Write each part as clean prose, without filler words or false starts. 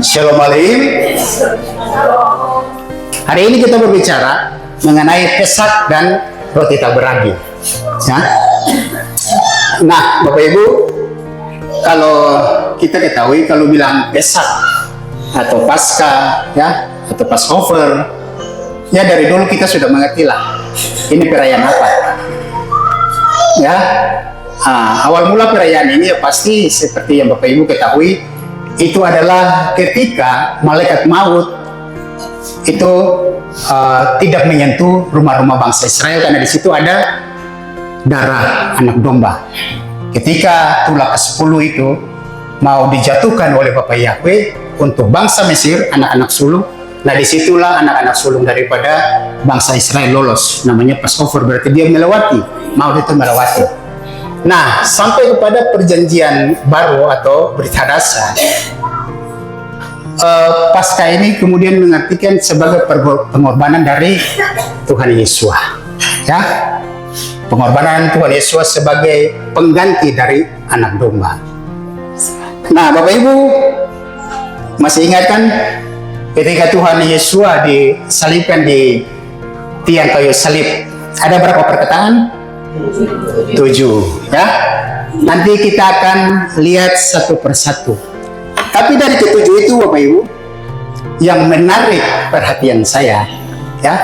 Shalom Aleim. Hari ini kita berbicara mengenai Pesak dan roti tak beragi. Ya. Nah, Bapak Ibu, kalau kita ketahui kalau bilang Pesak atau Paskah, ya, atau Passover, ya dari dulu kita sudah mengerti lah. Ini perayaan apa? Ya, awal mula perayaan ini ya pasti seperti yang Bapak Ibu ketahui, itu adalah ketika malaikat maut itu tidak menyentuh rumah-rumah bangsa Israel karena di situ ada darah anak domba. Ketika tulah ke-10 itu mau dijatuhkan oleh Bapak Yahweh untuk bangsa Mesir, anak-anak sulung, nah disitulah anak-anak sulung daripada bangsa Israel lolos. Namanya Passover, berarti dia melewati, maut itu melewati. Nah, sampai kepada perjanjian baru atau berita dasar, Paskah ini kemudian mengartikan sebagai pengorbanan dari Tuhan Yesus, ya, pengorbanan Tuhan Yesus sebagai pengganti dari anak domba. Nah, Bapak Ibu masih ingat kan ketika Tuhan Yesus disalibkan di tiang kayu salib, ada berapa perkataan? 7, ya. Nanti kita akan lihat satu persatu. Tapi dari ke-7 itu, Bapak Ibu, yang menarik perhatian saya, ya,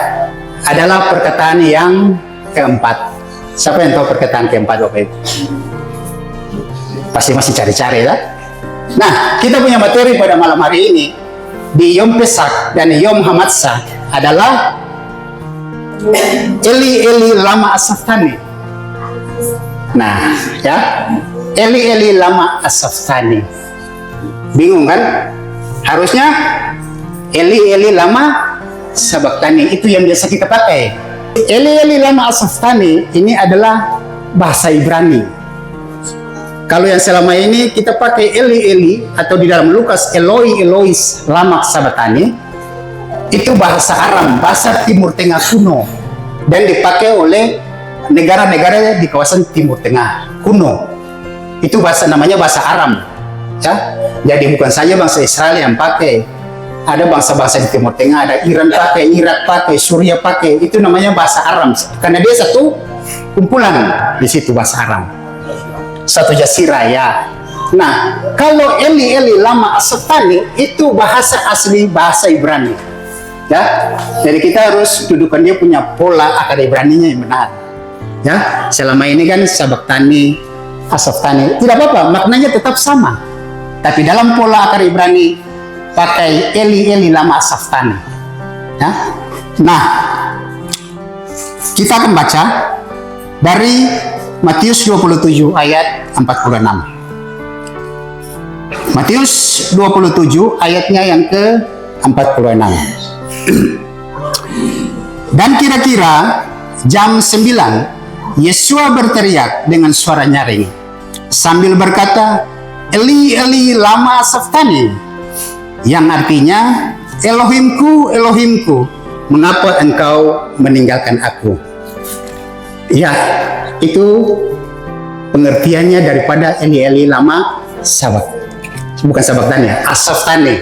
adalah perkataan yang keempat. Siapa yang tahu perkataan keempat, Bapak Ibu? Pasti masih cari-cari, ya. Nah, kita punya materi pada malam hari ini di Yom Pesak dan Yom Hamatsah adalah Eli Eli lama asaftani. Nah, ya, Eli Eli lama asaftani. Bingung kan? Harusnya Eli Eli lama sabaktani, itu yang biasa kita pakai. Eli Eli lama asaftani ini adalah bahasa Ibrani. Kalau yang selama ini kita pakai Eli Eli atau di dalam Lukas Eloi Elois lama sabatani, itu bahasa Aram, bahasa Timur Tengah kuno, dan dipakai oleh negara-negara di kawasan Timur Tengah kuno. Itu bahasa, namanya bahasa Aram, ya. Jadi bukan saja bangsa Israel yang pakai, ada bangsa-bangsa di Timur Tengah, ada Iran pakai, Irak pakai, Suriah pakai. Itu namanya bahasa Aram karena dia satu kumpulan di situ, bahasa Aram, satu jasirah, ya. Nah, kalau Eli Eli lama asaftani itu bahasa asli, bahasa Ibrani, ya. Jadi kita harus dudukan dia punya pola akar Ibraninya yang benar, ya. Selama ini kan sabaktani, asaftani, tidak apa-apa, maknanya tetap sama. Tapi dalam pola akar Ibrani pakai Eli Eli lama asaftani, ya. Nah, kita akan baca dari Matius 27 ayat 46. Matius 27 ayatnya yang ke-46. Dan kira-kira jam 9, Yesua berteriak dengan suara nyaring sambil berkata, Eli Eli lama asaftani, yang artinya, Elohimku, Elohimku, mengapa engkau meninggalkan aku? Ya, itu pengertiannya daripada Eli Eli lama sabat, bukan sabaktani, ya, asaftani,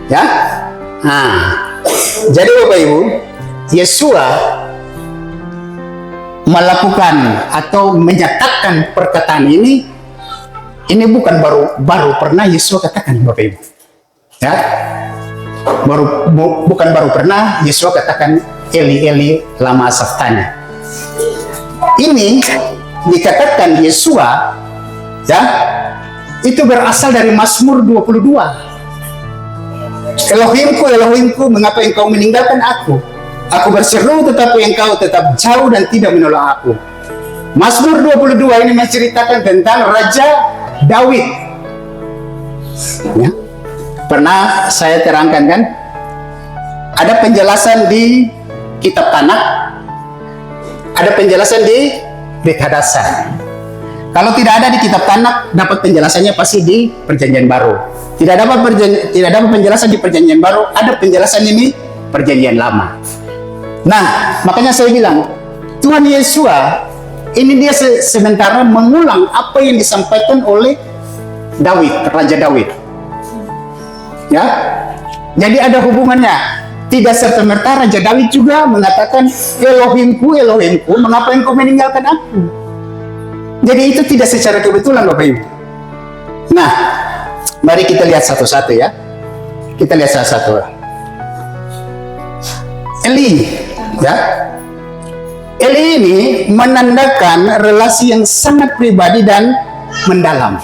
ya. Nah, jadi Bapak Ibu, Yesua melakukan atau menyatakan perkataan ini bukan baru pernah Yesua katakan, Bapak Ibu, ya. Bukan baru pernah Yesua katakan Eli Eli lama asaftani. Ini dikatakan Yesua, ya, itu berasal dari Mazmur 22. Elohimku, Elohimku, mengapa engkau meninggalkan aku? Aku berseru tetapi engkau tetap jauh dan tidak menolong aku. Mazmur 22 ini menceritakan tentang Raja Daud, ya. Pernah saya terangkan kan, ada penjelasan di kitab Tanakh, ada penjelasan di berita dasar. Kalau tidak ada di kitab Tanakh, dapat penjelasannya pasti di Perjanjian Baru. Tidak dapat penjelasan di Perjanjian Baru, ada penjelasan ini Perjanjian Lama. Nah, makanya saya bilang Tuhan Yesus ini dia sementara mengulang apa yang disampaikan oleh Daud, Raja Daud. Ya, jadi ada hubungannya. Tidak serta-merta Raja Daud juga mengatakan, Elohimku, Elohimku, mengapa engkau meninggalkan aku? Jadi itu tidak secara kebetulan, Bapak Ibu. Nah, mari kita lihat satu-satu ya. Kita lihat satu-satu. Eli, ya. Eli ini menandakan relasi yang sangat pribadi dan mendalam.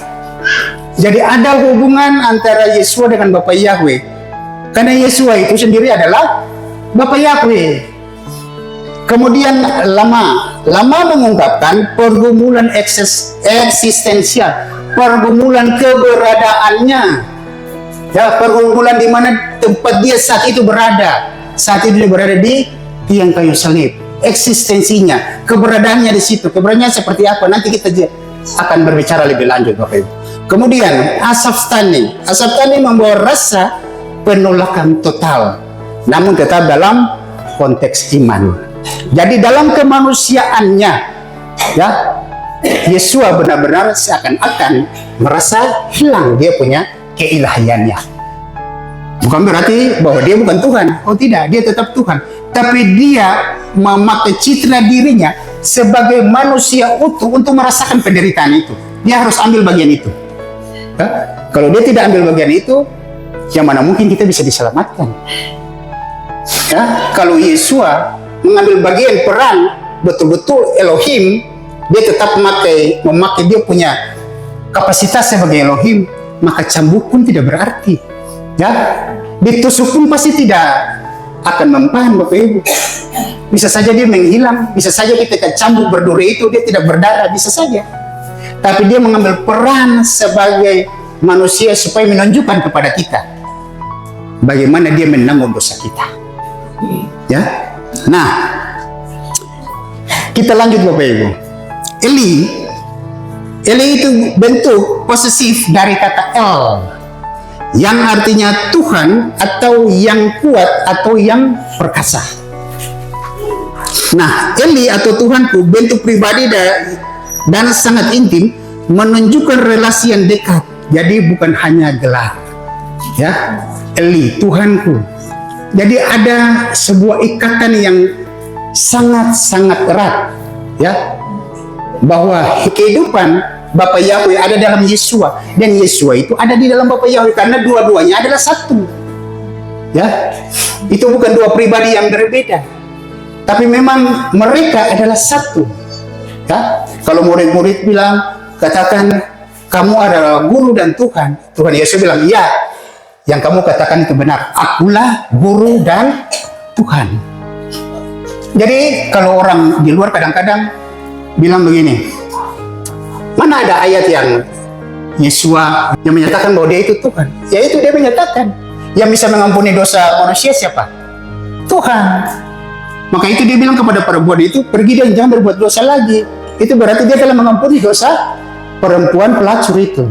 Jadi ada hubungan antara Yesua dengan Bapa Yahweh. Karena Yesua itu sendiri adalah Bapa Yahweh. Kemudian lama mengungkapkan pergumulan eksistensial, pergumulan keberadaannya. Ya, pergumulan di mana tempat dia saat itu berada. Saat itu dia berada di tiang kayu salib. Eksistensinya, keberadaannya di situ. Keberadaannya seperti apa? Nanti kita akan berbicara lebih lanjut, Bapak Ibu. Kemudian Asaf Tani membawa rasa penolakan total, namun tetap dalam konteks iman. Jadi dalam kemanusiaannya, ya, Yesua benar-benar seakan-akan merasa hilang dia punya keilahiannya. Bukan berarti bahwa dia bukan Tuhan. Oh tidak, dia tetap Tuhan. Tapi dia memakai citra dirinya sebagai manusia utuh untuk merasakan penderitaan itu. Dia harus ambil bagian itu. Ya? Kalau dia tidak ambil bagian itu, yang mana mungkin kita bisa diselamatkan. Ya, kalau Yesua mengambil bagian peran betul-betul Elohim, dia tetap memakai dia punya kapasitas sebagai Elohim, maka cambuk pun tidak berarti. Ya, ditusuk pun pasti tidak akan mempan, Bapak Ibu. Bisa saja dia menghilang, bisa saja ketika cambuk berduri itu dia tidak berdarah, bisa saja. Tapi dia mengambil peran sebagai manusia supaya menunjukkan kepada kita bagaimana dia menanggung dosa kita. Ya. Nah, kita lanjut Bapak Ibu. Eli itu bentuk posesif dari kata El, yang artinya Tuhan atau yang kuat atau yang perkasa. Nah, Eli atau Tuhanku bentuk pribadi dan sangat intim, menunjukkan relasi yang dekat. Jadi bukan hanya gelar. Ya, Eli, Tuhanku. Jadi ada sebuah ikatan yang sangat-sangat erat, ya, bahwa kehidupan Bapa Yahweh ada dalam Yesua, dan Yesua itu ada di dalam Bapa Yahweh, karena dua-duanya adalah satu. Ya, itu bukan dua pribadi yang berbeda, tapi memang mereka adalah satu. Ya, kalau murid-murid bilang, katakan kamu adalah guru dan Tuhan. Tuhan Yesus bilang, iya, yang kamu katakan itu benar. Akulah guru dan Tuhan. Jadi kalau orang di luar kadang-kadang bilang begini, mana ada ayat yang Yesua yang menyatakan bahwa dia itu Tuhan? Ya itu dia menyatakan. Yang bisa mengampuni dosa manusia siapa? Tuhan. Maka itu dia bilang kepada perempuan itu, pergi dan jangan berbuat dosa lagi. Itu berarti dia telah mengampuni dosa perempuan pelacur itu.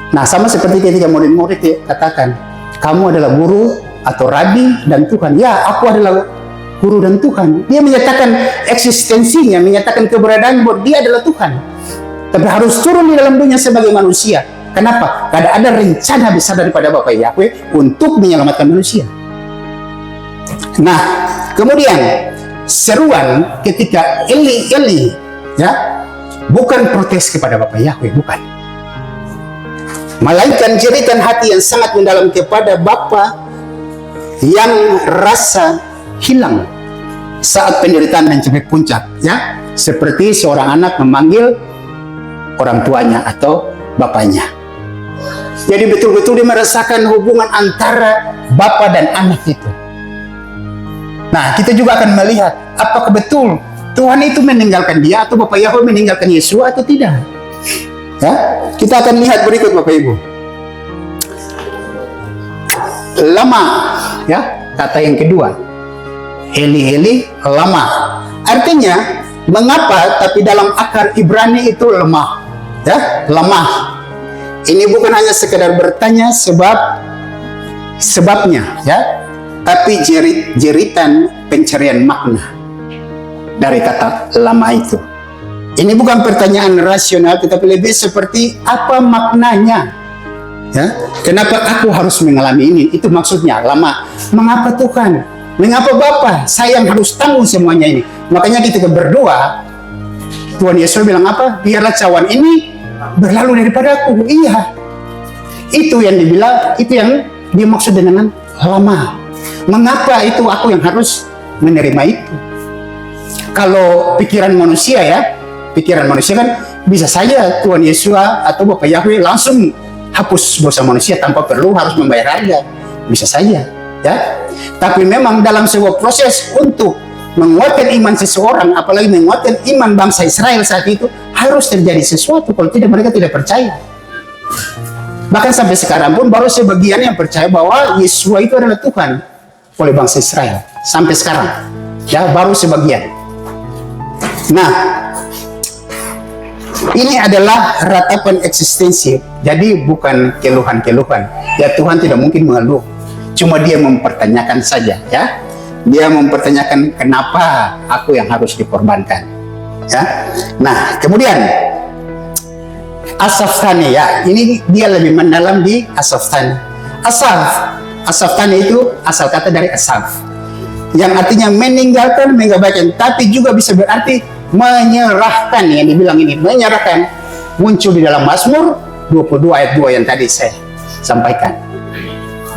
Nah, sama seperti ketika murid-murid katakan, kamu adalah guru atau rabi dan Tuhan. Ya, aku adalah guru dan Tuhan. Dia menyatakan eksistensinya, menyatakan keberadaan bahwa dia adalah Tuhan. Tapi harus turun di dalam dunia sebagai manusia. Kenapa? Karena ada rencana besar daripada Bapa Yahweh untuk menyelamatkan manusia. Nah, kemudian seruan ketika Eli, ya, bukan protes kepada Bapa Yahweh, bukan. Melainkan jeritan hati yang sangat mendalam kepada Bapa yang rasa hilang saat penderitaan mencapai puncak, ya, seperti seorang anak memanggil orang tuanya atau bapaknya. Jadi betul-betul dia merasakan hubungan antara bapa dan anak itu. Nah, kita juga akan melihat apakah betul Tuhan itu meninggalkan dia atau Bapa Yahweh meninggalkan Yesua atau tidak. Ya, kita akan lihat berikut Bapak Ibu. Lama, ya, kata yang kedua. Eli, lama. Artinya, mengapa, tapi dalam akar Ibrani itu lemah. Ya, lemah. Ini bukan hanya sekedar bertanya sebabnya, ya, tapi jeritan pencarian makna dari kata lama itu. Ini bukan pertanyaan rasional, tetapi lebih seperti apa maknanya. Ya, kenapa aku harus mengalami ini? Itu maksudnya lama. Mengapa Tuhan? Mengapa Bapa? Saya yang harus tanggung semuanya ini. Makanya ketika berdoa, Tuhan Yesus bilang apa? Biarlah cawan ini berlalu daripada aku. Iya. Itu yang dibilang, itu yang dimaksud dengan lama. Mengapa itu aku yang harus menerima itu? Kalau pikiran manusia kan bisa saja Tuhan Yesus atau Bapak Yahweh langsung hapus dosa manusia tanpa perlu harus membayar harga. Bisa saja, ya. Tapi memang dalam sebuah proses untuk menguatkan iman seseorang, apalagi menguatkan iman bangsa Israel saat itu, harus terjadi sesuatu. Kalau tidak, mereka tidak percaya. Bahkan sampai sekarang pun baru sebagian yang percaya bahwa Yesus itu adalah Tuhan oleh bangsa Israel. Sampai sekarang, ya, baru sebagian. Nah, ini adalah ratapan eksistensi. Jadi bukan keluhan-keluhan. Ya, Tuhan tidak mungkin mengeluh. Cuma dia mempertanyakan saja, ya. Dia mempertanyakan kenapa aku yang harus dikorbankan. Ya. Nah, kemudian Asaftani, ya. Ini dia lebih mendalam di Asaftani. Asaftani itu asal kata dari asaf, yang artinya meninggalkan, mengabaikan, tapi juga bisa berarti menyerahkan. Yang dibilang ini menyerahkan muncul di dalam Mazmur 22 ayat 2 yang tadi saya sampaikan.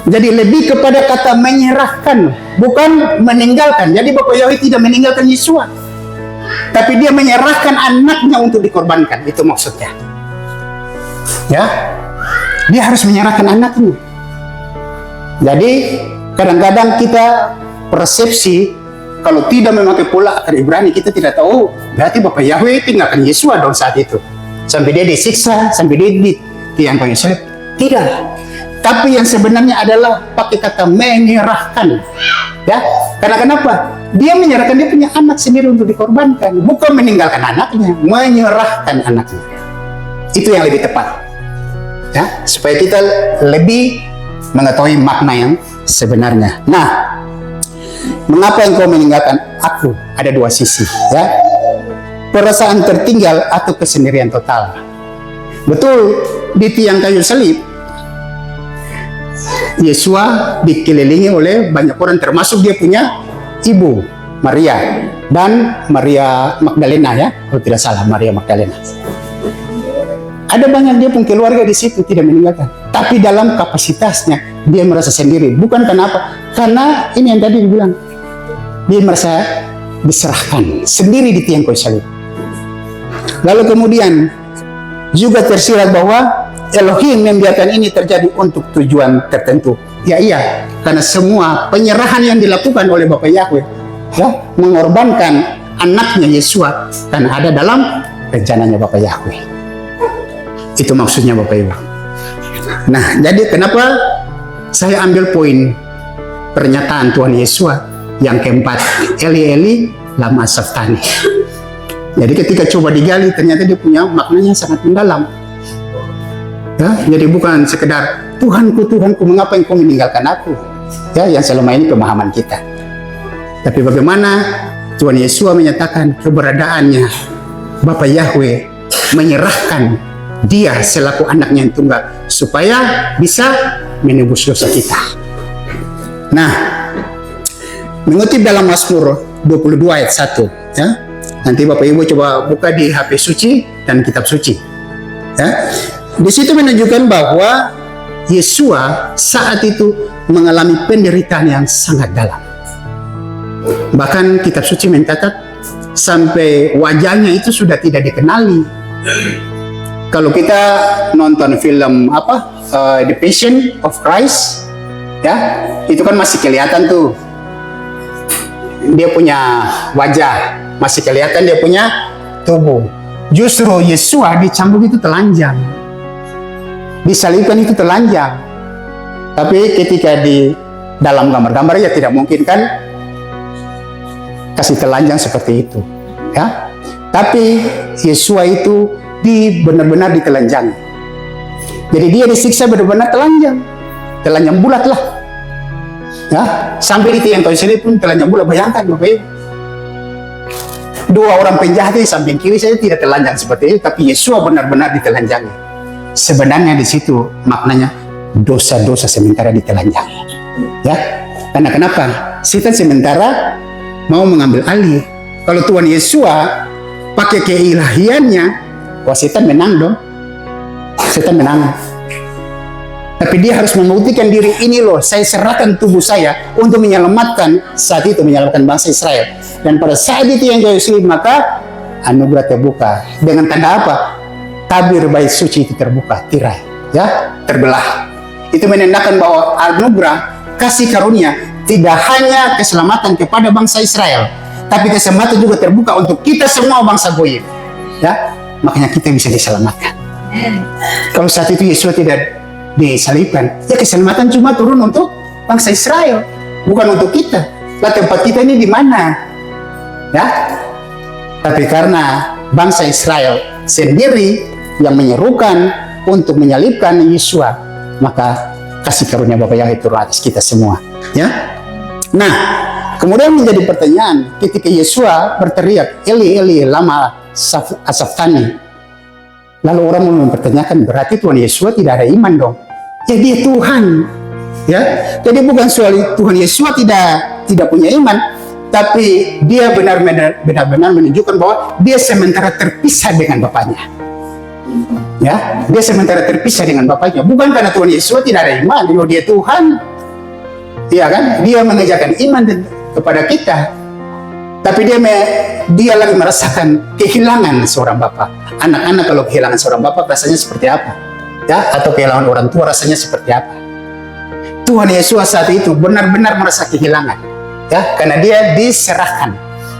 Jadi lebih kepada kata menyerahkan, bukan meninggalkan. Jadi Bapak Yahweh tidak meninggalkan Yesus, tapi dia menyerahkan anaknya untuk dikorbankan. Itu maksudnya, ya. Dia harus menyerahkan anaknya. Jadi kadang-kadang kita persepsi kalau tidak memakai pola akar Ibrani, kita tidak tahu berarti Bapak Yahweh tinggalkan Yesus dong saat itu sampai dia disiksa, sampai dia ditiangkan Yesus. Tidak. Tapi yang sebenarnya adalah pakai kata menyerahkan, ya. Karena kenapa? Dia menyerahkan dia punya anak sendiri untuk dikorbankan, bukan meninggalkan anaknya, menyerahkan anaknya. Itu yang lebih tepat, ya, supaya kita lebih mengetahui makna yang sebenarnya. Nah, mengapa engkau meninggalkan aku? Ada dua sisi, ya. Perasaan tertinggal atau kesendirian total. Betul, di tiang kayu salib Yesus dikelilingi oleh banyak orang, termasuk dia punya ibu Maria dan Maria Magdalena, ya, kalau tidak salah, Maria Magdalena. Ada banyak dia pun keluarga di situ tidak meninggalkan, tapi dalam kapasitasnya dia merasa sendiri. Bukan kenapa? Karena ini yang tadi dibilang, dia merasa diserahkan sendiri di tiang kayu salib. Lalu kemudian juga tersirat bahwa Elohim membiarkan ini terjadi untuk tujuan tertentu. Ya, iya, karena semua penyerahan yang dilakukan oleh Bapak Yahweh, ya, mengorbankan anaknya Yesus, karena ada dalam rencananya Bapak Yahweh. Itu maksudnya Bapak Ibu. Nah, jadi kenapa saya ambil poin pernyataan Tuhan Yesus yang keempat, Eli Eli lama sabachthani. Jadi ketika coba digali, ternyata dia punya maknanya sangat mendalam. Ya, jadi bukan sekedar Tuhanku, Tuhanku, mengapa engkau meninggalkan aku? Ya, yang selama ini pemahaman kita. Tapi bagaimana Tuhan Yesus menyatakan keberadaannya, Bapak Yahweh menyerahkan dia selaku anaknya yang tunggal supaya bisa menebus dosa kita. Nah, mengutip dalam Mazmur 22 ayat 1, ya. Nanti Bapak Ibu coba buka di HP suci dan kitab suci. Ya. Di situ menunjukkan bahwa Yesus saat itu mengalami penderitaan yang sangat dalam. Bahkan kitab suci mencatat sampai wajahnya itu sudah tidak dikenali. Kalau kita nonton film The Passion of Christ, ya, itu kan masih kelihatan tuh dia punya wajah, masih kelihatan dia punya tubuh. Justru Yesus dicambuk itu telanjang, disalibkan itu telanjang. Tapi ketika di dalam gambar-gambar, ya tidak mungkin kan kasih telanjang seperti itu, ya. Tapi Yesus itu benar-benar ditelanjangi. Jadi dia disiksa benar-benar telanjang bulat lah, ya. Sampai di tiang kayu salib pun telanjang bulat. Bayangkan Bapak Ibu, dua orang penjahat di samping kiri saya tidak telanjang seperti itu, tapi Yesus benar-benar ditelanjangi. sebenarnya di situ maknanya dosa-dosa sementara ditelanjangi. Ya, karena kenapa? Setan sementara mau mengambil alih. Kalau Tuhan Yesus pakai keilahiannya, wah setan menang dong. Setan menang. Tapi dia harus membuktikan diri, ini loh, saya serahkan tubuh saya untuk menyelamatkan, saat itu menyelamatkan bangsa Israel. Dan pada saat itu yang jauh sulit, maka anugerah terbuka. Dengan tanda apa? Tabir bait suci itu terbuka, tirai, ya, terbelah. Itu menandakan bahwa anugerah kasih karunia tidak hanya keselamatan kepada bangsa Israel, tapi keselamatan juga terbuka untuk kita semua bangsa goyim. Ya, makanya kita bisa diselamatkan. Kalau saat itu Yesus tidak disalibkan, ya keselamatan cuma turun untuk bangsa Israel, bukan untuk kita. Lah tempat kita ini di mana? Ya, tapi karena bangsa Israel sendiri yang menyerukan untuk menyalibkan Yesus, maka kasih karunia Bapa yang itu atas kita semua. Ya, nah kemudian menjadi pertanyaan ketika Yesus berteriak, Eli Eli lama sabachthani. Lalu orang mau mempertanyakan, berarti Tuhan Yesus tidak ada iman dong? Ya dia Tuhan, ya. Jadi bukan soal Tuhan Yesus tidak punya iman, tapi dia benar-benar menunjukkan bahwa dia sementara terpisah dengan Bapaknya. Ya, dia sementara terpisah dengan Bapaknya. Bukan karena Tuhan Yesus tidak ada iman, dia Tuhan, ya kan? Dia mengajarkan iman kepada kita. Tapi dia lagi merasakan kehilangan seorang bapak. Anak-anak kalau kehilangan seorang bapak rasanya seperti apa? Ya, atau kehilangan orang tua rasanya seperti apa? Tuhan Yesus saat itu benar-benar merasa kehilangan. Ya, karena dia diserahkan.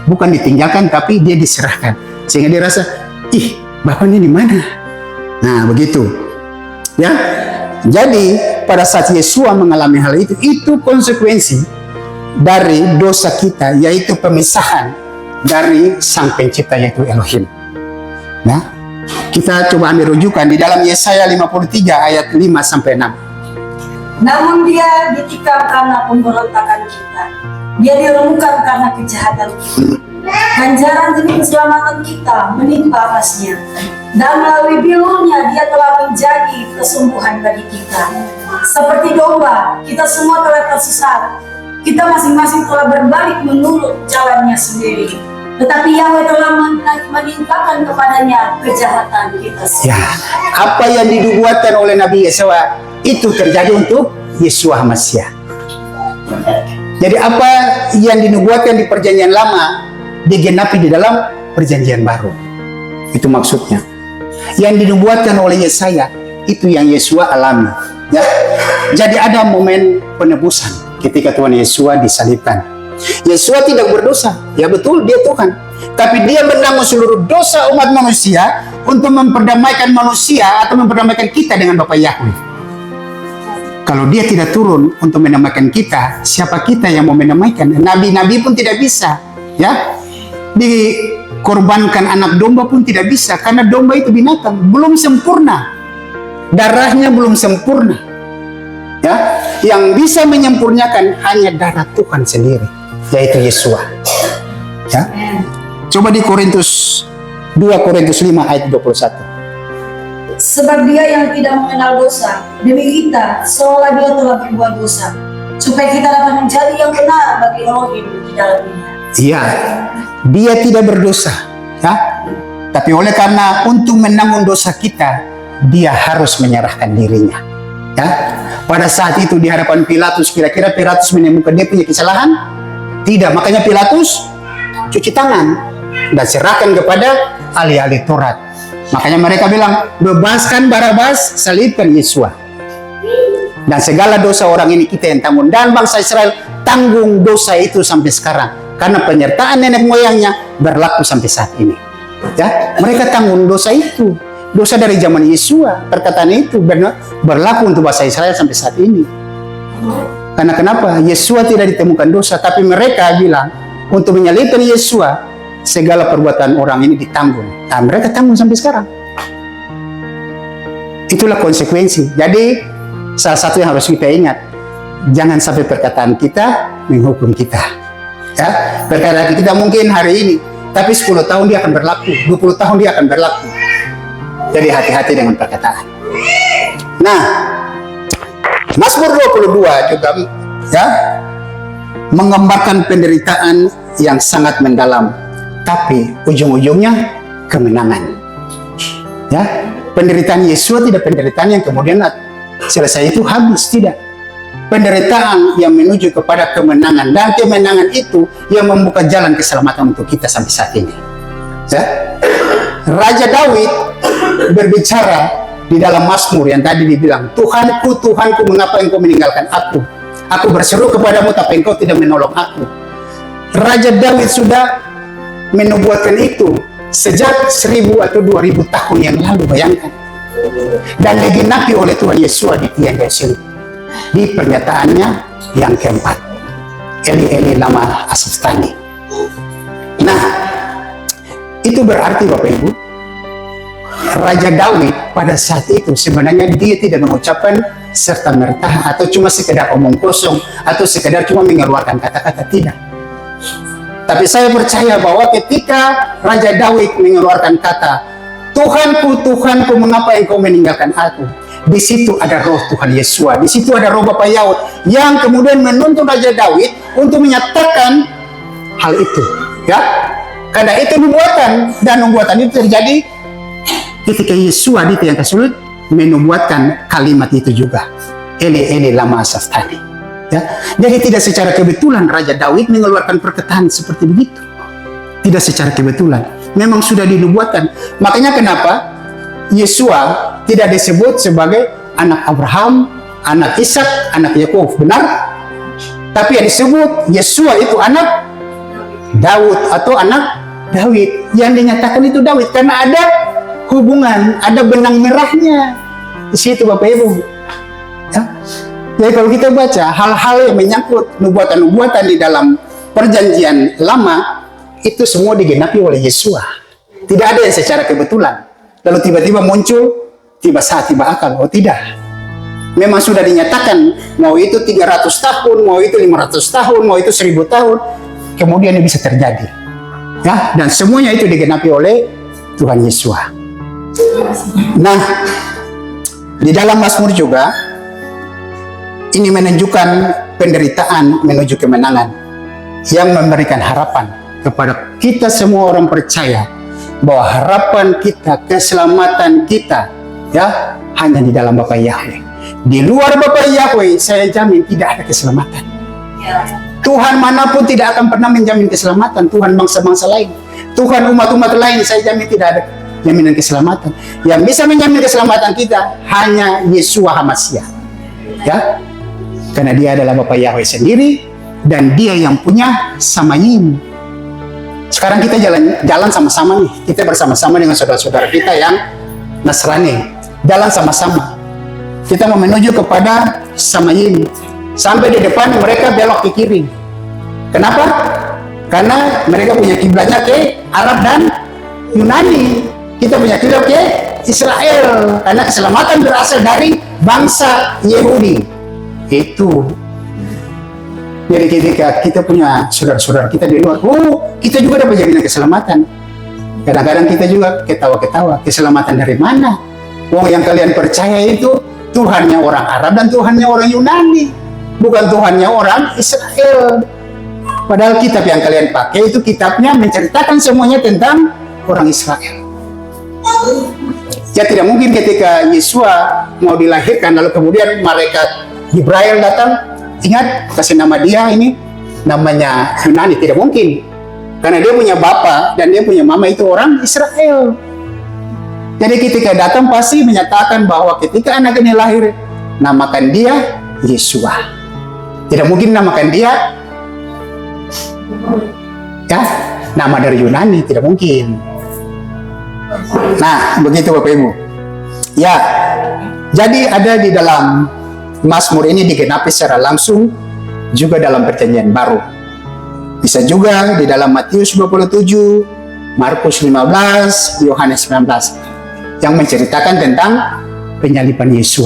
Bukan ditinggalkan, tapi dia diserahkan. Sehingga dia rasa, ih, bapaknya di mana? Nah, begitu. Ya. Jadi, pada saat Yesus mengalami hal itu konsekuensi dari dosa kita, yaitu pemisahan dari Sang Pencipta, yaitu Elohim. Nah, kita coba ambil rujukan di dalam Yesaya 53 ayat 5-6. Namun dia ditikam karena pemberontakan kita, dia diremukkan karena kejahatan kita. Ganjaran demi keselamatan kita menimpa atasnya, dan melalui bilurnya dia telah menjadi kesembuhan bagi kita. Seperti domba, kita semua telah tersesat. Kita masing-masing telah berbalik menurut jalannya sendiri. Tetapi Yahweh telah menimpakan kepadanya kejahatan kita sendiri. Ya, apa yang dinubuatkan oleh Nabi Yesaya itu terjadi untuk Yeshua Masiah. Jadi apa yang dinubuatkan di perjanjian lama digenapi di dalam perjanjian baru. Itu maksudnya. Yang dinubuatkan oleh Yesaya itu yang Yeshua alami. Ya. Jadi ada momen penebusan ketika Tuhan Yesus disalibkan. Yesus tidak berdosa, ya betul dia Tuhan. Tapi dia menanggung seluruh dosa umat manusia untuk memperdamaikan manusia atau memperdamaikan kita dengan Bapa Yahweh. Kalau dia tidak turun untuk mendamaikan kita, siapa kita yang mau mendamaikan? Nabi-nabi pun tidak bisa, ya. Dikorbankan anak domba pun tidak bisa, karena domba itu binatang, belum sempurna. Darahnya belum sempurna. Ya, yang bisa menyempurnakan hanya darah Tuhan sendiri, yaitu Yesus. Ya. Coba di 2 Korintus 5 ayat 21. Sebab dia yang tidak mengenal dosa demi kita, seolah dia telah berbuat dosa, supaya kita dapat menjadi yang benar bagi Elohim di dalam Dia. Iya, dia tidak berdosa, ya. Tapi oleh karena untuk menanggung dosa kita, dia harus menyerahkan dirinya. Ya, pada saat itu di hadapan Pilatus, kira-kira Pilatus menemukan dia punya kesalahan? Tidak, makanya Pilatus cuci tangan dan serahkan kepada ahli-ahli Taurat. Makanya mereka bilang, bebaskan Barabas, salibkan Yesus. Dan segala dosa orang ini kita yang tanggung. Dan bangsa Israel tanggung dosa itu sampai sekarang. Karena penyertaan nenek moyangnya berlaku sampai saat ini. Ya, mereka tanggung dosa itu. Dosa dari zaman Yesua, perkataan itu benar berlaku untuk bangsa Israel sampai saat ini. Karena kenapa? Yesua tidak ditemukan dosa, tapi mereka bilang untuk menyalibkan Yesua, segala perbuatan orang ini ditanggung. Nah, mereka tanggung sampai sekarang. Itulah konsekuensi. Jadi salah satu yang harus kita ingat, jangan sampai perkataan kita menghukum kita. Ya, perkataan kita mungkin hari ini, tapi 10 tahun dia akan berlaku, 20 tahun dia akan berlaku. Jadi hati-hati dengan perkataan. Nah, Mazmur 22 juga ya menggambarkan penderitaan yang sangat mendalam, tapi ujung-ujungnya kemenangan. Ya, penderitaan Yesus tidak penderitaan yang kemudian selesai itu habis, tidak. Penderitaan yang menuju kepada kemenangan, dan kemenangan itu yang membuka jalan keselamatan untuk kita sampai saat ini. Ya. Raja Daud berbicara di dalam Mazmur yang tadi dibilang, Tuhanku, Tuhanku, mengapa engkau meninggalkan aku? Aku berseru kepadamu, tapi engkau tidak menolong aku. Raja Daud sudah menubuatkan itu sejak 1000 atau 2000 tahun yang lalu, bayangkan. Dan digenapi oleh Tuhan Yesus di tiang kayu salib. Di pernyataannya yang keempat, Eli Eli lama sabachthani. Nah, itu berarti Bapak Ibu, Raja Daud pada saat itu sebenarnya dia tidak mengucapkan serta merta atau cuma sekedar omong kosong atau sekedar cuma mengeluarkan kata-kata, tidak. Tapi saya percaya bahwa ketika Raja Daud mengeluarkan kata, Tuhanku, Tuhanku, mengapa engkau meninggalkan aku? Di situ ada roh Tuhan Yesus, di situ ada roh Bapa Yahweh yang kemudian menuntun Raja Daud untuk menyatakan hal itu, ya. Karena itu nubuatan, dan nubuatan itu terjadi ketika Yesus di tiang kayu salib menubuatkan kalimat itu juga, Eli Eli lama sabachthani. Ya, jadi tidak secara kebetulan Raja Daud mengeluarkan perkataan seperti begitu. Tidak secara kebetulan, memang sudah dinubuatkan. Makanya kenapa Yesua tidak disebut sebagai anak Abraham, anak Ishak, anak Yakub, benar? Tapi yang disebut Yesua itu anak Daud atau anak Daud. Yang dinyatakan itu Daud karena ada hubungan, ada benang merahnya di situ, Bapak Ibu. Ya? Jadi kalau kita baca hal-hal yang menyangkut nubuatan-nubuatan di dalam perjanjian lama, itu semua digenapi oleh Yesua. Tidak ada yang secara kebetulan lalu tiba-tiba muncul, tiba saat, tiba akal. Oh tidak. Memang sudah dinyatakan, mau itu 300 tahun, mau itu 500 tahun, mau itu 1000 tahun, kemudian ini bisa terjadi. Ya, dan semuanya itu digenapi oleh Tuhan Yesus. Nah, di dalam Mazmur juga ini menunjukkan penderitaan menuju kemenangan yang memberikan harapan kepada kita semua orang percaya bahwa harapan kita, keselamatan kita, ya, hanya di dalam Bapa Yahweh. Di luar Bapa Yahweh, saya jamin tidak ada keselamatan. Tuhan manapun tidak akan pernah menjamin keselamatan. Tuhan bangsa-bangsa lain, Tuhan umat-umat lain, saya jamin tidak ada jaminan keselamatan. Yang bisa menjamin keselamatan kita hanya Yeshua HaMashiach, ya, karena Dia adalah Bapa Yahweh sendiri dan Dia yang punya Samayim. Sekarang kita jalan sama-sama nih, kita bersama-sama dengan saudara-saudara kita yang Nasrani, jalan sama-sama. Kita mau menuju kepada Samayim. Sampai di depan mereka belok ke kiri. Kenapa? Karena mereka punya kiblatnya ke Arab dan Yunani. Kita punya kiblat ke Israel. Karena keselamatan berasal dari bangsa Yahudi. Itu. Jadi ketika kita punya saudara-saudara kita di luar, oh, kita juga dapat jaminan keselamatan. Kadang-kadang kita juga ketawa-ketawa, keselamatan dari mana? Wong yang kalian percaya itu Tuhannya orang Arab dan Tuhannya orang Yunani, bukan Tuhannya orang Israel. Padahal kitab yang kalian pakai itu kitabnya menceritakan semuanya tentang orang Israel. Ya tidak mungkin ketika Yesua mau dilahirkan lalu kemudian malaikat Jibril datang, ingat kasih nama dia ini namanya Yunani, tidak mungkin. Karena dia punya bapak dan dia punya mama itu orang Israel. Jadi ketika datang pasti menyatakan bahwa ketika anak ini lahir, namakan dia Yesua. Tidak mungkin namakan dia ya nama dari Yunani, tidak mungkin. Nah, begitu Bapak Ibu. Ya, jadi ada di dalam Mazmur ini digenapi secara langsung juga dalam perjanjian baru. Bisa juga di dalam Matius 27, Markus 15, Yohanes 19 yang menceritakan tentang penyaliban Yesus.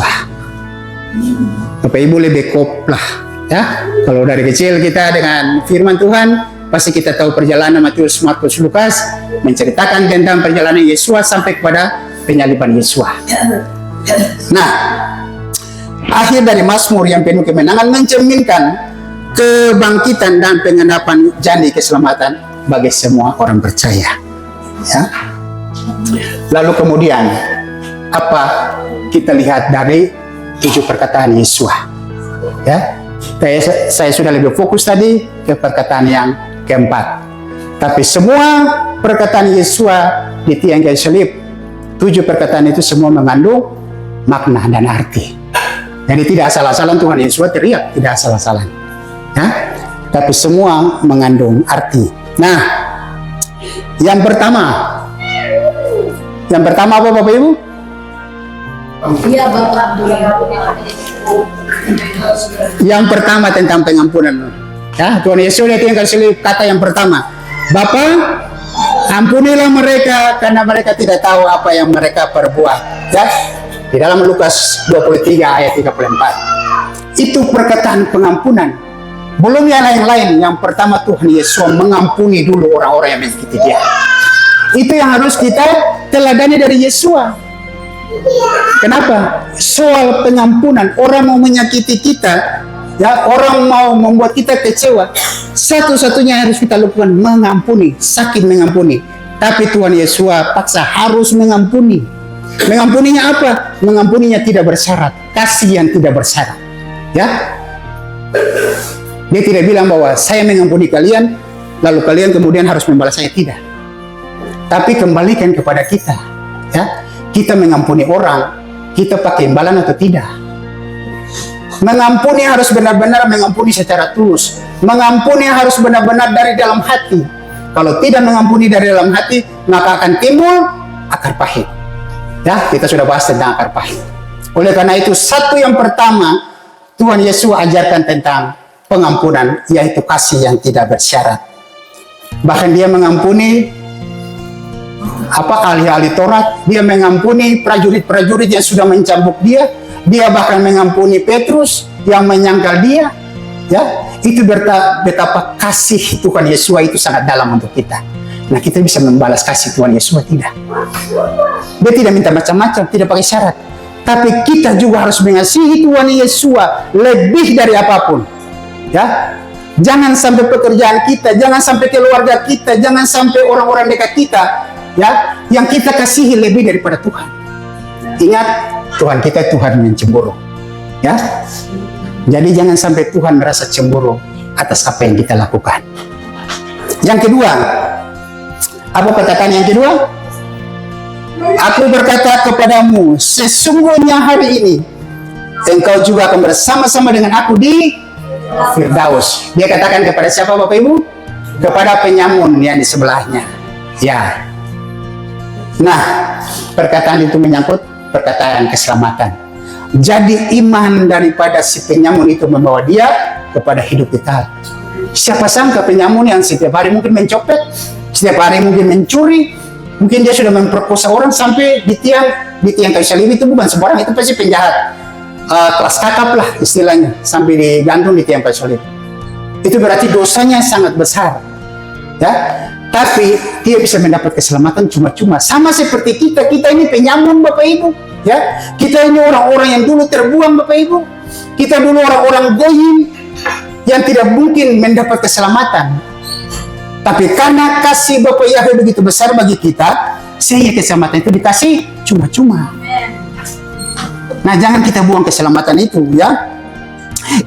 Bapak Ibu lebih koplah ya. Kalau dari kecil kita dengan firman Tuhan, pasti kita tahu perjalanan Matius, Markus, Lukas menceritakan tentang perjalanan Yesus sampai kepada penyaliban Yesus. Nah, akhir dari Mazmur yang penuh kemenangan mencerminkan kebangkitan dan penggenapan janji keselamatan bagi semua orang percaya. Ya. Lalu kemudian apa kita lihat dari 7 perkataan Yesua? Ya, saya sudah lebih fokus tadi ke perkataan yang keempat. Tapi semua perkataan Yesua di tiang kayu salib, 7 perkataan itu semua mengandung makna dan arti. Jadi tidak asal-asalan Tuhan Yesus teriak, tidak asal-asalan. Ya? Tapi semua mengandung arti. Nah, yang pertama apa Bapak Ibu? Iya Bapak. Yang pertama tentang pengampunan. Ya, Tuhan Yesus lihat yang kasih kata yang pertama, Bapa, ampunilah mereka karena mereka tidak tahu apa yang mereka perbuat. Ya, di dalam Lukas 23 ayat 34. Itu perkataan pengampunan. Belum yang lain-lain. Yang pertama Tuhan Yesus mengampuni dulu orang-orang yang menyakiti dia. Itu yang harus kita teladani dari Yesus. Kenapa? Soal pengampunan. Orang mau menyakiti kita, ya, orang mau membuat kita kecewa, satu-satunya yang harus kita lakukan mengampuni, sakit mengampuni. Tapi Tuhan Yesus paksa harus mengampuni. Mengampuninya apa? Mengampuninya tidak bersyarat, kasih yang tidak bersyarat. Ya, dia tidak bilang bahwa saya mengampuni kalian, lalu kalian kemudian harus membalas saya, tidak. Tapi kembalikan kepada kita. Ya, kita mengampuni orang, kita pakai imbalan atau tidak? Mengampuni harus benar-benar mengampuni secara tulus. Mengampuni harus benar-benar dari dalam hati. Kalau tidak mengampuni dari dalam hati, maka akan timbul akar pahit. Ya, kita sudah bahas tentang akar pahit. Oleh karena itu, satu yang pertama Tuhan Yesus ajarkan tentang pengampunan, yaitu kasih yang tidak bersyarat. Bahkan dia mengampuni ahli-ahli Taurat, dia mengampuni prajurit-prajurit yang sudah mencambuk dia. Dia bahkan mengampuni Petrus yang menyangkal dia. Ya, itu betapa kasih Tuhan Yesus itu sangat dalam untuk kita. Nah, kita bisa membalas kasih Tuhan Yesus tidak? Dia tidak minta macam-macam, tidak pakai syarat. Tapi kita juga harus mengasihi Tuhan Yesus lebih dari apapun. Ya, jangan sampai pekerjaan kita, jangan sampai keluarga kita, jangan sampai orang-orang dekat kita, ya, yang kita kasihi lebih daripada Tuhan. Ingat, Tuhan kita Tuhan yang cemburu. Ya, jadi jangan sampai Tuhan merasa cemburu atas apa yang kita lakukan. Yang kedua, apa perkataan yang kedua? Aku berkata kepadamu, sesungguhnya hari ini engkau juga akan bersama-sama dengan aku di Firdaus. Dia katakan kepada siapa Bapak Ibu? Kepada penyamun yang di sebelahnya. Ya. Nah, perkataan itu menyangkut perkataan keselamatan. Jadi iman daripada si penyamun itu membawa dia kepada hidup kekal. Siapa sangka penyamun yang setiap hari mungkin mencopet, setiap hari mungkin mencuri, mungkin dia sudah memperkosa orang sampai di tiang kayu salib, itu bukan sembarang, itu pasti penjahat kelas kakap lah istilahnya, sampai digantung di tiang kayu salib. Itu berarti dosanya sangat besar. Ya, tapi dia bisa mendapat keselamatan cuma-cuma. Sama seperti kita ini penyamun Bapak Ibu. Ya, kita ini orang-orang yang dulu terbuang Bapak Ibu. Kita dulu orang-orang goyim yang tidak mungkin mendapat keselamatan. Tapi karena kasih Bapak Yahweh begitu besar bagi kita, sehingga keselamatan itu dikasih cuma-cuma. Nah, jangan kita buang keselamatan itu, ya.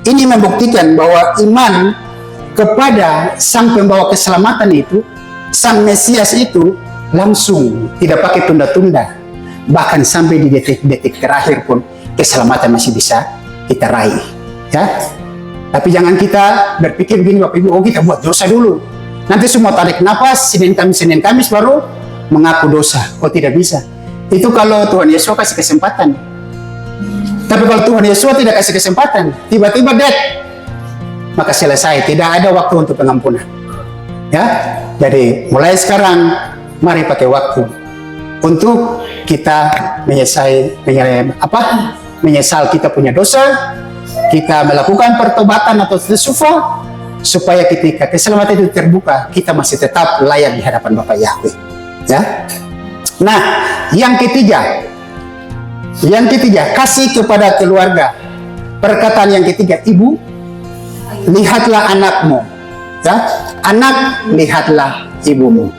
Ini membuktikan bahwa iman kepada Sang Pembawa keselamatan itu, Sang Mesias itu, langsung, tidak pakai tunda-tunda. Bahkan sampai di detik-detik terakhir pun keselamatan masih bisa kita raih, ya. Tapi jangan kita berpikir begini Bapak Ibu, oh kita buat dosa dulu, nanti semua tarik nafas Senin Kamis baru mengaku dosa. Oh, tidak bisa. Itu kalau Tuhan Yesus kasih kesempatan. Tapi kalau Tuhan Yesus tidak kasih kesempatan, tiba-tiba dead, maka selesai, tidak ada waktu untuk pengampunan. Ya, jadi mulai sekarang mari pakai waktu untuk kita menyesal kita punya dosa, kita melakukan pertobatan atau istighfar, supaya ketika keselamatan itu terbuka, kita masih tetap layak di hadapan Bapak Yahweh. Ya. Nah, yang ketiga, Yang ketiga, kasih kepada keluarga. Perkataan yang ketiga, ibu, lihatlah anakmu. Ya, anak, lihatlah ibumu.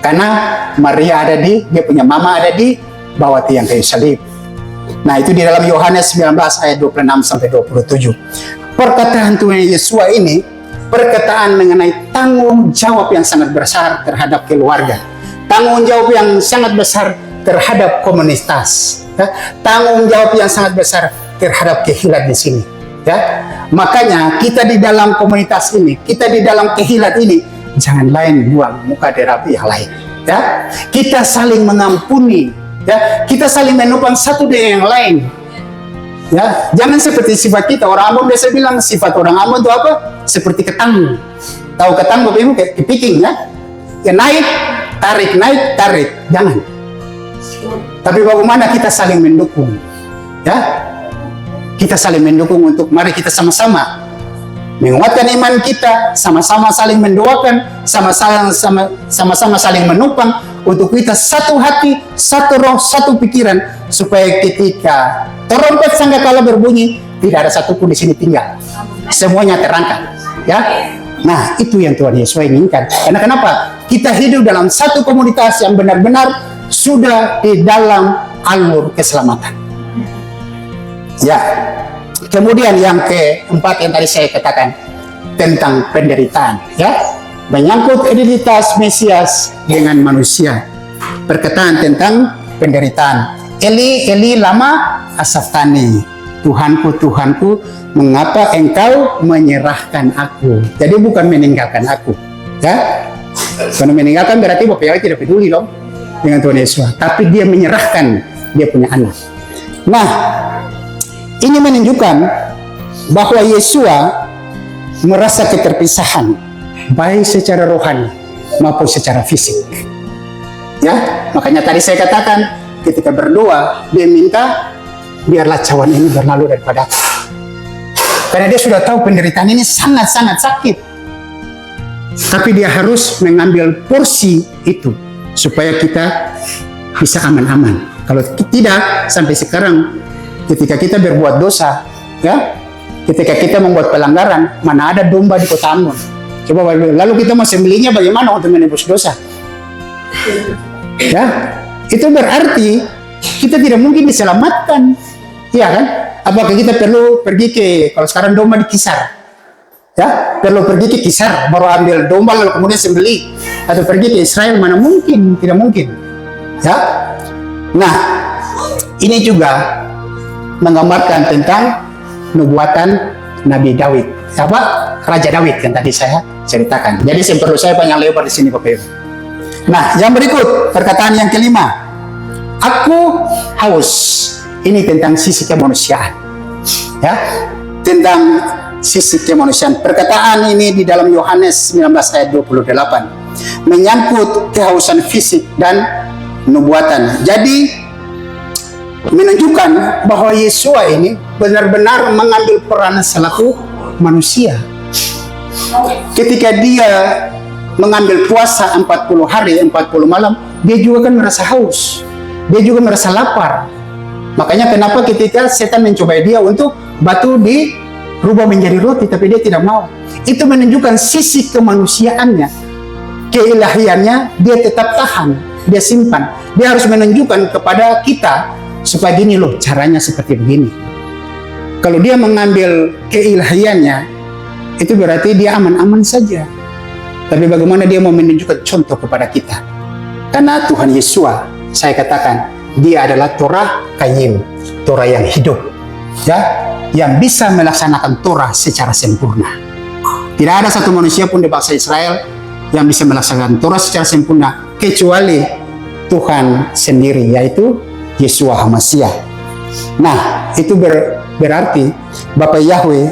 Karena Maria ada dia punya mama ada di bawah tiang kayu salib. Nah, itu di dalam Yohanes 19 ayat 26 sampai 27. Perkataan Tuhan Yesus ini perkataan mengenai tanggung jawab yang sangat besar terhadap keluarga. Tanggung jawab yang sangat besar terhadap komunitas. Ya, tanggung jawab yang sangat besar terhadap kehilat di sini. Ya, makanya kita di dalam komunitas ini, kita di dalam kehilat ini, jangan lain buang muka dari yang lain. Ya, kita saling mengampuni. Ya, kita saling menopang satu dengan yang lain. Ya, jangan seperti sifat kita. Orang Ambon biasa bilang sifat orang Ambon itu apa? Seperti ketang. Tahu ketang Bapak Ibu kayak kepiting ya? Ya naik, tarik. Jangan. Tapi bagaimana kita saling mendukung? Ya, kita saling mendukung untuk mari kita sama-sama menguatkan iman kita, sama-sama saling mendoakan, sama-sama saling menopang untuk kita satu hati, satu roh, satu pikiran, supaya ketika trompet sangkakala berbunyi tidak ada satupun di sini tinggal, semuanya terangkat. Ya, nah itu yang Tuhan Yesus inginkan. Karena kenapa? Kita hidup dalam satu komunitas yang benar-benar sudah di dalam alur keselamatan. Ya. Kemudian yang keempat yang tadi saya katakan tentang penderitaan, ya, menyangkut identitas Mesias dengan manusia. Perkataan tentang penderitaan. Eli, Eli, lama asaftani. Tuhanku, Tuhanku, mengapa engkau menyerahkan aku? Jadi bukan meninggalkan aku, ya. Kalau meninggalkan berarti Bapak Yahweh tidak peduli loh dengan Tuhan Yesus, tapi dia menyerahkan dia punya anak. Nah, ini menunjukkan bahwa Yesus merasa keterpisahan baik secara rohani maupun secara fisik. Ya, makanya tadi saya katakan ketika berdoa dia minta biarlah cawan ini berlalu daripada aku. Karena dia sudah tahu penderitaan ini sangat-sangat sakit. Tapi dia harus mengambil porsi itu supaya kita bisa aman-aman. Kalau tidak sampai sekarang ketika kita berbuat dosa, ya, ketika kita membuat pelanggaran, mana ada domba di kota Ambon? Coba lalu kita mau sembelihnya bagaimana untuk menebus dosa? Ya, itu berarti kita tidak mungkin diselamatkan, ya kan? Apakah kita perlu pergi ke, kalau sekarang domba dikisar, ya, perlu pergi ke kisar baru ambil domba lalu kemudian sembelih, atau pergi ke Israel? Mana mungkin, tidak mungkin, ya. Nah, ini juga menggambarkan tentang nubuatan Nabi Daud, apa? Raja Daud yang tadi saya ceritakan. Jadi perlu saya panjang lebar di sini Bapak Ibu. Nah, yang berikut perkataan yang kelima, aku haus. Ini tentang sisi kemanusiaan, ya, tentang sisi kemanusiaan. Perkataan ini di dalam Yohanes 19 ayat 28 menyangkut kehausan fisik dan nubuatan. Jadi menunjukkan bahwa Yesus ini benar-benar mengambil peran selaku manusia. Ketika dia mengambil puasa 40 hari 40 malam, dia juga kan merasa haus, dia juga merasa lapar. Makanya kenapa ketika setan mencobai dia untuk batu dirubah menjadi roti, tapi dia tidak mau. Itu menunjukkan sisi kemanusiaannya, keilahiannya dia tetap tahan, dia simpan. Dia harus menunjukkan kepada kita supaya gini loh caranya seperti begini. Kalau dia mengambil keilahiannya, itu berarti dia aman-aman saja. Tapi bagaimana dia mau menunjukkan contoh kepada kita? Karena Tuhan Yesus, saya katakan, dia adalah Torah Qayyim, Torah yang hidup, ya, yang bisa melaksanakan Torah secara sempurna. Tidak ada satu manusia pun di bangsa Israel yang bisa melaksanakan Torah secara sempurna kecuali Tuhan sendiri, yaitu Yeshua HaMashiach. Nah, itu berarti Bapak Yahweh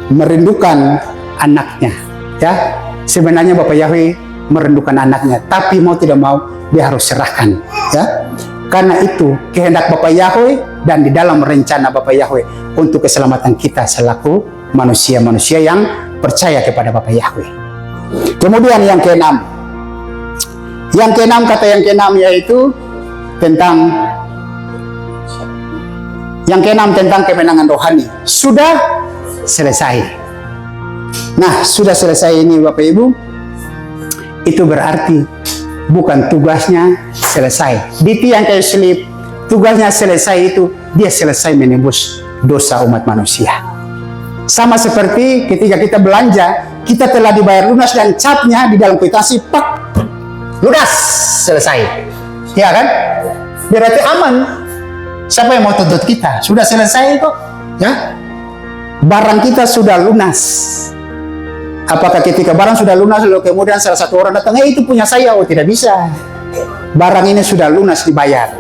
merindukan anaknya, ya. Sebenarnya Bapak Yahweh merindukan anaknya, tapi mau tidak mau dia harus serahkan, ya. Karena itu kehendak Bapak Yahweh dan di dalam rencana Bapak Yahweh untuk keselamatan kita selaku manusia-manusia yang percaya kepada Bapak Yahweh. Kemudian yang keenam. Yang keenam, kata yang keenam yaitu tentang Yang keenam tentang kemenangan rohani. Sudah selesai. Nah, sudah selesai ini Bapak Ibu, itu berarti bukan tugasnya selesai. Di tiang kayu salib, tugasnya selesai itu, dia selesai menebus dosa umat manusia. Sama seperti ketika kita belanja, kita telah dibayar lunas dan capnya di dalam kwitansi, pak, lunas, selesai. Ya kan? Berarti aman. Siapa yang mau tuntut kita? Sudah selesai kok. Ya? Barang kita sudah lunas. Apakah ketika barang sudah lunas lalu kemudian salah satu orang datang, itu punya saya? Oh, tidak bisa. Barang ini sudah lunas dibayar.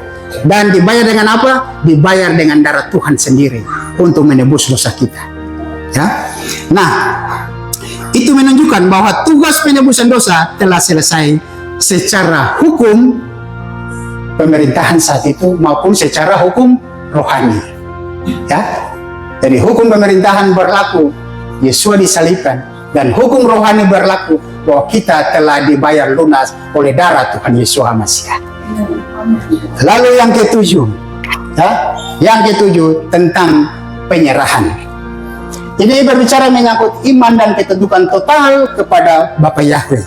Dan dibayar dengan apa? Dibayar dengan darah Tuhan sendiri untuk menebus dosa kita. Ya. Nah, itu menunjukkan bahwa tugas penebusan dosa telah selesai secara hukum pemerintahan saat itu maupun secara hukum rohani. Ya. Jadi hukum pemerintahan berlaku, Yesus disalibkan, dan hukum rohani berlaku bahwa kita telah dibayar lunas oleh darah Tuhan Yesus Masiah. Lalu yang ketujuh, ya, yang ketujuh tentang penyerahan. Ini berbicara menyangkut iman dan ketundukan total kepada Bapa Yahweh.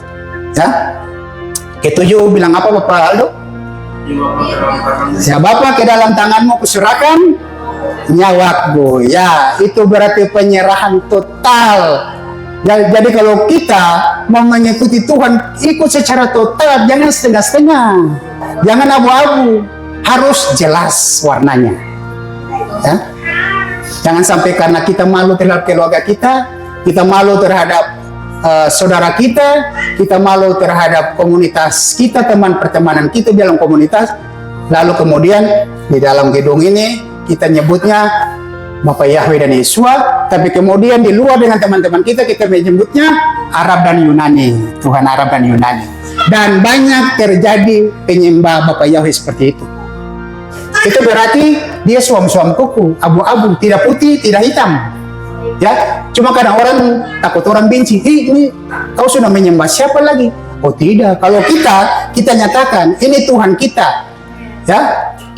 Ya, ketujuh bilang apa Bapak Aldo? Ya Bapa, ke dalam tanganmu kuserahkan nyawaku. Ya, itu berarti penyerahan total. Jadi kalau kita mau mengikuti Tuhan, ikut secara total, jangan setengah-setengah, jangan abu-abu, harus jelas warnanya. Ya? Jangan sampai karena kita malu terhadap keluarga kita malu terhadap saudara kita malu terhadap komunitas kita, teman pertemanan kita dalam komunitas, lalu kemudian di dalam gedung ini kita nyebutnya Bapak Yahweh dan Yesua, tapi kemudian di luar dengan teman-teman kita menyebutnya Arab dan Yunani, Tuhan Arab dan Yunani. Dan banyak terjadi penyembah Bapak Yahweh seperti itu. Itu berarti dia suam-suam kuku, abu-abu, tidak putih, tidak hitam. Ya, cuma kadang orang takut orang benci, ini kau sudah menyembah siapa lagi? Oh tidak, kalau kita nyatakan ini Tuhan kita. Ya,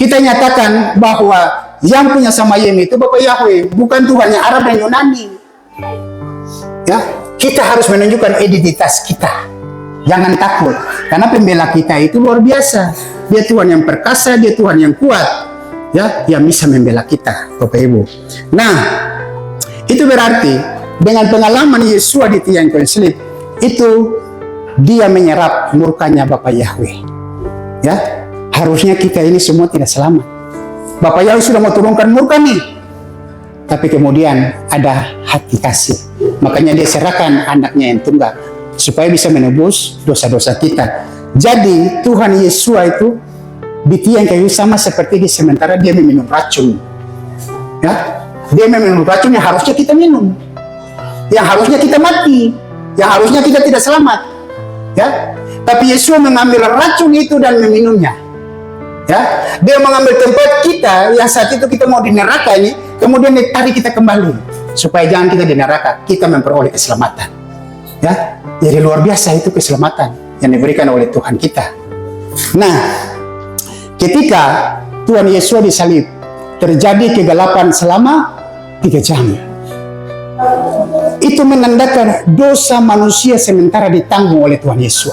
kita nyatakan bahwa yang punya Samayim itu Bapak Yahweh, bukan Tuhan yang Arab dan Yunani. Ya, kita harus menunjukkan identitas kita. Jangan takut, karena pembela kita itu luar biasa. Dia Tuhan yang perkasa, dia Tuhan yang kuat, ya, yang bisa membela kita, Bapak Ibu. Nah, itu berarti dengan pengalaman Yesus di tiang kayu salib, itu dia menyerap murkanya Bapak Yahweh. Ya, harusnya kita ini semua tidak selamat. Bapak Yahweh sudah mau turunkan murka nih, tapi kemudian ada hati kasih. Makanya dia serahkan anaknya yang tunggal supaya bisa menebus dosa-dosa kita. Jadi Tuhan Yesus itu di tiang kayu sama seperti di sementara dia meminum racun. Ya, dia meminum racun yang harusnya kita minum, yang harusnya kita mati, yang harusnya kita tidak selamat. Ya, tapi Yesus mengambil racun itu dan meminumnya. Ya, dia mengambil tempat kita yang saat itu kita mau di neraka ini, kemudian ditarik kita kembali supaya jangan kita di neraka, kita memperoleh keselamatan. Ya, jadi luar biasa itu keselamatan yang diberikan oleh Tuhan kita. Nah, ketika Tuhan Yesus disalib, terjadi kegelapan selama 3 jam. Itu menandakan dosa manusia sementara ditanggung oleh Tuhan Yesus.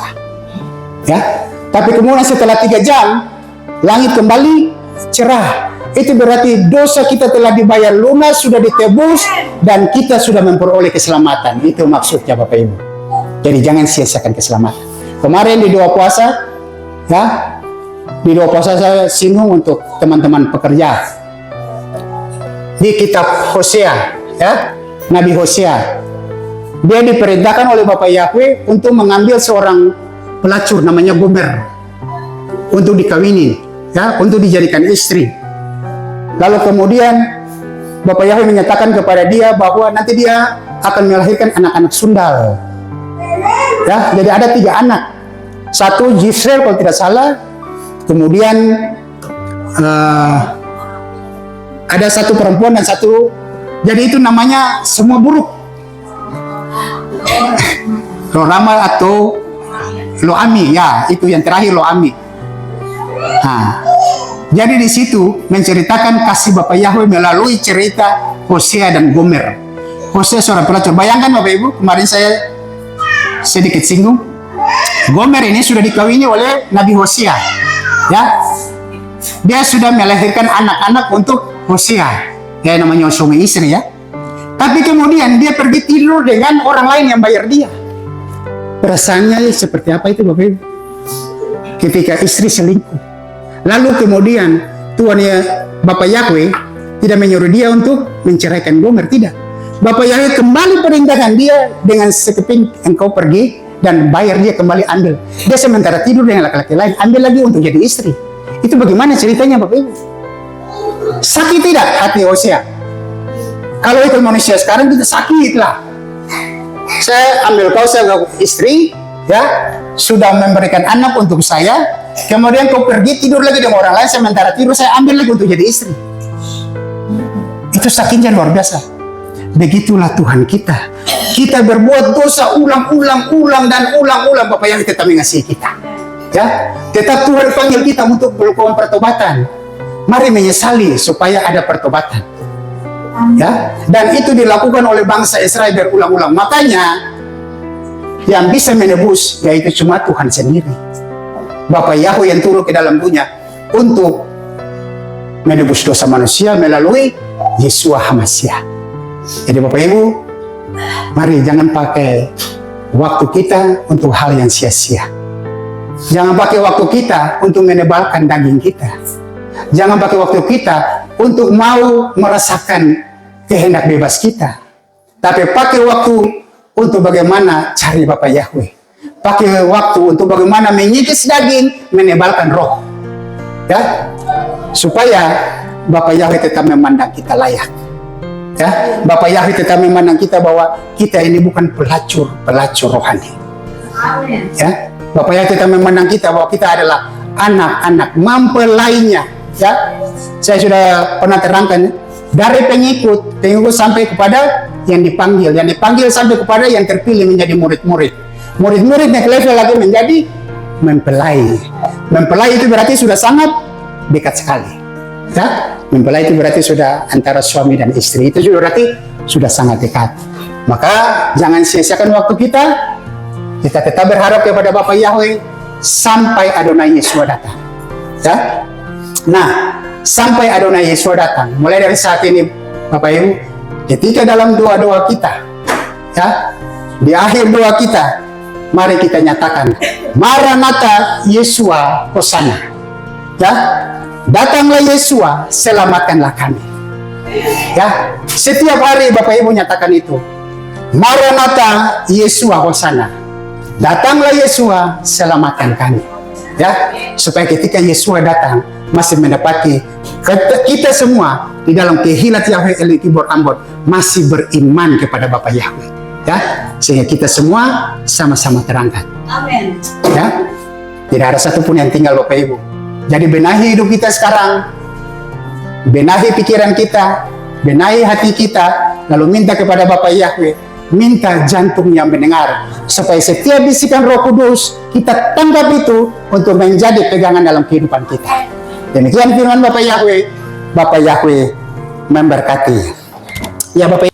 Ya, tapi kemudian setelah 3 jam, langit kembali cerah. Itu berarti dosa kita telah dibayar lunas, sudah ditebus, dan kita sudah memperoleh keselamatan. Itu maksudnya Bapak Ibu. Jadi jangan sia-siakan keselamatan. Kemarin di doa puasa, ya, di doa puasa saya singgung untuk teman-teman pekerja. Di kitab Hosea, ya, Nabi Hosea, dia diperintahkan oleh Bapak Yahweh untuk mengambil seorang pelacur namanya Gomer untuk dikawini, ya, untuk dijadikan istri. Lalu kemudian Bapak Yahweh menyatakan kepada dia bahwa nanti dia akan melahirkan anak-anak sundal. Ya, jadi ada 3 anak. Satu Yisrael kalau tidak salah, kemudian ada satu perempuan dan satu, jadi itu namanya semua buruk. Lo-Rama atau Lo-Ami, ya, itu yang terakhir Lo-Ami. Nah, Jadi di situ menceritakan kasih Bapak Yahweh melalui cerita Hosea dan Gomer. Hosea seorang pelacur. Bayangkan Bapak Ibu, kemarin saya sedikit singgung. Gomer ini sudah dikawini oleh Nabi Hosea. Ya, dia sudah melahirkan anak-anak untuk Hosea. Ya, namanya suami istri ya. Tapi kemudian dia pergi tidur dengan orang lain yang bayar dia. Perasaannya seperti apa itu Bapak Ibu? Ketika istri selingkuh. Lalu kemudian Tuhan Bapak Yahweh tidak menyuruh dia untuk menceraikan Gomer, tidak. Bapak Yahweh kembali perintahkan dia dengan sekeping, engkau pergi dan bayar dia kembali ambil. Dia sementara tidur dengan laki-laki lain, ambil lagi untuk jadi istri. Itu bagaimana ceritanya Bapak Ibu? Sakit tidak hati Hosea? Kalau itu manusia sekarang kita sakit lah. Saya ambil kau sebagai istri, ya, sudah memberikan anak untuk saya, kemudian kau pergi tidur lagi dengan orang lain, sementara tidur saya ambil lagi untuk jadi istri. Itu sakitnya luar biasa. Begitulah Tuhan kita. Kita berbuat dosa ulang dan ulang. Bapak yang tetap mengasihi kita. Ya, tetap Tuhan panggil kita untuk melakukan pertobatan. Mari menyesali supaya ada pertobatan. Ya, dan itu dilakukan oleh bangsa Israel berulang-ulang. Makanya yang bisa menebus yaitu cuma Tuhan sendiri. Bapak Yahweh yang turun ke dalam dunia untuk menebus dosa manusia melalui Yeshua HaMashiach. Jadi Bapak Ibu, mari jangan pakai waktu kita untuk hal yang sia-sia. Jangan pakai waktu kita untuk menebalkan daging kita. Jangan pakai waktu kita untuk mau merasakan kehendak bebas kita. Tapi pakai waktu untuk bagaimana cari Bapak Yahweh. Pakai waktu untuk bagaimana menyikis daging, menebalkan roh. Ya, supaya Bapak Yahweh tetap memandang kita layak. Ya, Bapak Yahweh tetap memandang kita bahwa kita ini bukan pelacur rohani. Amin. Ya, Bapak Yahweh tetap memandang kita bahwa kita adalah anak-anak mempelainya. Ya, saya sudah pernah terangkan dari pengikut sampai kepada yang dipanggil sampai kepada yang terpilih menjadi murid-murid. Murid-murid naik level lagi menjadi mempelai. Mempelai itu berarti sudah sangat dekat sekali. Ya, mempelai itu berarti sudah antara suami dan istri. Itu juga berarti sudah sangat dekat. Maka jangan sia-siakan waktu kita. Kita tetap berharap kepada Bapak Yahweh sampai Adonai Yeshua datang. Ya. Nah, sampai Adonai Yeshua datang. Mulai dari saat ini Bapak Ibu, ketika dalam doa-doa kita, ya, di akhir doa kita, mari kita nyatakan, Maranatha Yeshua Hosana. Ya, datanglah Yeshua, selamatkanlah kami. Ya, setiap hari Bapak Ibu nyatakan itu. Maranatha Yeshua Hosana. Datanglah Yeshua, selamatkan kami. Ya, supaya ketika Yeshua datang masih mendapati kita semua di dalam kehilat Yahweh Eli Kibor Ambon masih beriman kepada Bapak Yahweh. Ya, sehingga kita semua sama-sama terangkat. Amin. Ya, tidak ada satupun yang tinggal Bapak Ibu. Jadi benahi hidup kita sekarang, benahi pikiran kita, benahi hati kita, lalu minta kepada Bapak Yahweh, minta jantung yang mendengar, supaya setiap bisikan Roh Kudus kita tangkap itu untuk menjadi pegangan dalam kehidupan kita. Demikian firman Bapak Yahweh. Bapak Yahweh memberkati. Ya Bapak